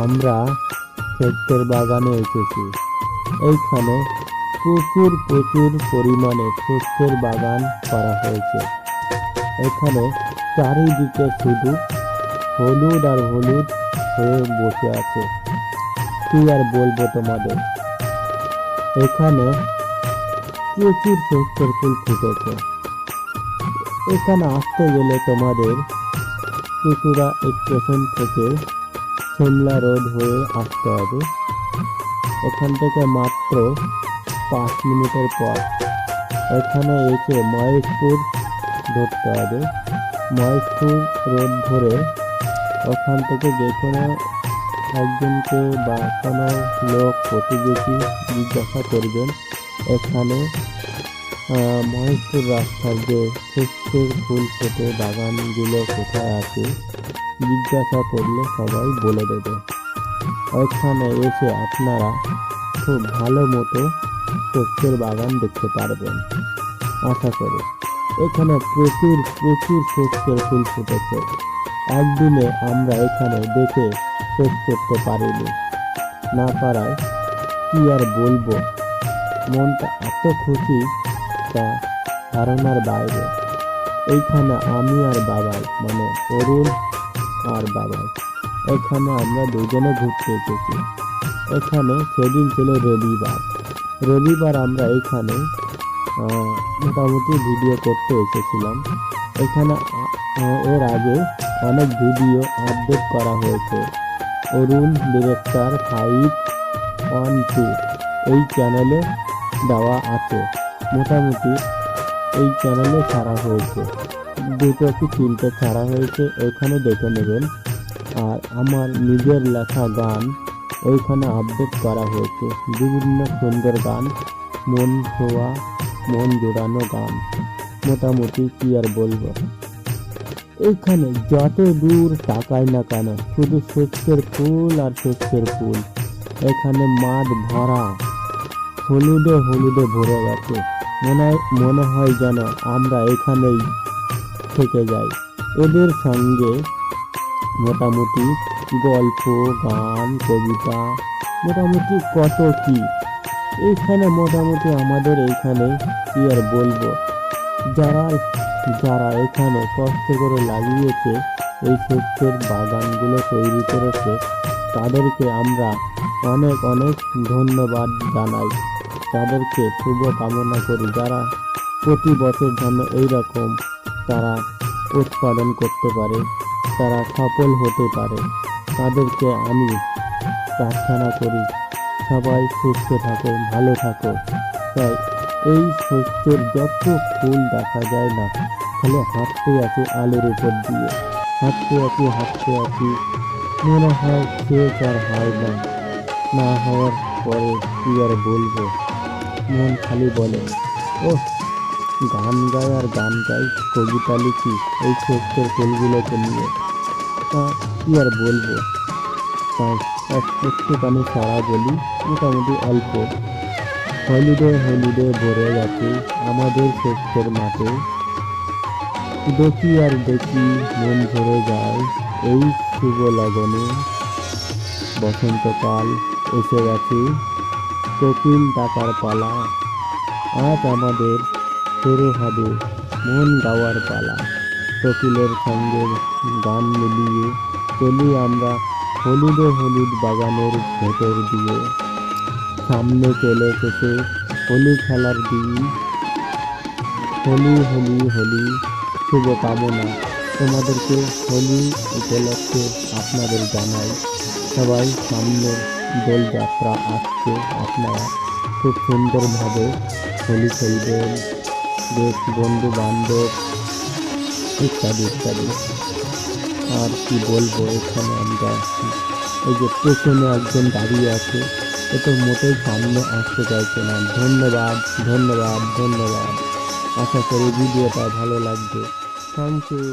আমরা শস্যের বাগানে এসেছি। এইখানে প্রচুর প্রচুর পরিমাণে শস্যের বাগান করা হয়েছে। এখানে চারিদিকে শুধু হলুদ আর হলুদ হয়ে বসে আছে। কি আর বলবো তোমাদের, এখানে প্রচুর শস্যের ফুল ফুটেছে। এখানে আসতে গেলে তোমাদের চুচুড়া স্টেশন থেকে সিমলা রোড হয়ে আসতে হবে। ওখান থেকে মাত্র 5 মিনিটের পর এখানে এসে মহেশপুর ধরতে হবে। মহেশপুর রোড ধরে ওখান থেকে যে কোনো একজনকে বা কোনো লোক প্রতিবেশী জিজ্ঞাসা করবেন এখানে মহেশপুর রাস্তার যে শস্যের ফুল ফোটে বাগানগুলো কোথায় আছে জিজ্ঞাসা করলে সবাই বলে দেবে। ওইখানে এসে আপনারা খুব ভালো মতো শস্যের বাগান দেখতে পারবেন আশা করি। এখানে প্রচুর প্রচুর শস্যের ফুল ফুটেছে। একদিনে আমরা এখানে দেখে শেষ করতে পারিনি, না পারায় কি আর বলবো, মনটা এত খুশি তা ধারণার বাইরে। এইখানে আমি আর বাবাই, মানে অরুণ আর বাবাই, এখানে আমরা দুজনে ঘুরতে এসেছি। এখানে সেদিন ছিল রবিবার। রবিবার আমরা এখানে মোটামুটি ভিডিও করতে এসেছিলাম। এখানে এর আগে অনেক ভিডিও আপডেট করা হয়েছে। অরুণ ডিরেক্টর 512 এই চ্যানেলে দেওয়া আছে। মোটামুটি এই চ্যানেলে ছাড়া হয়েছে, 2 কি 3টে ছাড়া হয়েছে, ওইখানে দেখে নেবেন। আর আমার নিজের লেখা গান ওইখানে আপডেট করা হয়েছে, বিভিন্ন সুন্দর গান, মন ছোঁয়া মন জোড়ানো গান। মোটামুটি কি আর বলবো, এইখানে যত দূর তাকাই না কেন শুধু শস্যের ফুল আর শস্যের ফুল। এখানে মাঠ ভরা, হলুদে হলুদে ভরে গেছে। মনে হয় যেন আমরা এখানেই থেকে যাই। এদের সঙ্গে মোটামুটি গল্প, গান, কবিতা, মোটামুটি কত কি। এইখানে মোটামুটি আমাদের এইখানে কি আর বলবো, যারা যারা এখানে কষ্ট করে লাগিয়েছে, এই শস্যের বাগানগুলো তৈরি করেছে, তাদেরকে আমরা অনেক অনেক ধন্যবাদ জানাই। তাদেরকে শুভ কামনা করি, যারা প্রতি বছর যেন এইরকম তারা উৎপাদন করতে পারে, তারা সফল হতে পারে। তাদেরকে আমি প্রার্থনা করি সবাই সুস্থ থাকো, ভালো থাকো। তাই এই শস্যের যত ফুল দেখা যায় না, খালি হাঁটতে আছি আলোর উপর দিয়ে, হাঁটতে আছি, মনে হয় শেষ আর হয় না। না হওয়ার পরে কি আর বলবো, মন খালি বলে ও গান গায় আর গান গাই, কবিতা লিখি এই শস্যের ফুলগুলোকে নিয়ে। তা কি আর বলবো, তাই একটুখানি সারা বলি, মোটামুটি অল্প। হলুদে হলুদে ভরে গেছে আমাদের শস্যের মাঠে, দেখি আর দেখি মন ভরে যায় এই শুভ লগনে। বসন্তকাল এসে গেছে, কোকিল ডাকার পালা, আজ আমাদের শুরু হবে মন গাওয়ার পালা। কোকিলের সঙ্গে গান মিলিয়ে চলি আমরা হলুদে হলুদ বাগানের ভেতর দিয়ে। সামনে চলে এসেছে হোলি খেলার দিন, হোলি হোলি হোলি শুভ কামনা তোমাদেরকে হোলি উপলক্ষে আপনাদের জানাই। সবাই সামনের দোলযাত্রা আসছে, আপনারা খুব সুন্দরভাবে হোলি খেলবেন, বেশ বন্ধু বান্ধব ইত্যাদি ইত্যাদি। আর কি বলবো, এখানে আমরা এই যে পেছনে একজন দাঁড়িয়ে আছে, এ তো মোটেই সামনে আসতে চাইছে না। ধন্যবাদ ধন্যবাদ ধন্যবাদ। আশা করি ভিডিওটা ভালো লাগবে। Thank you.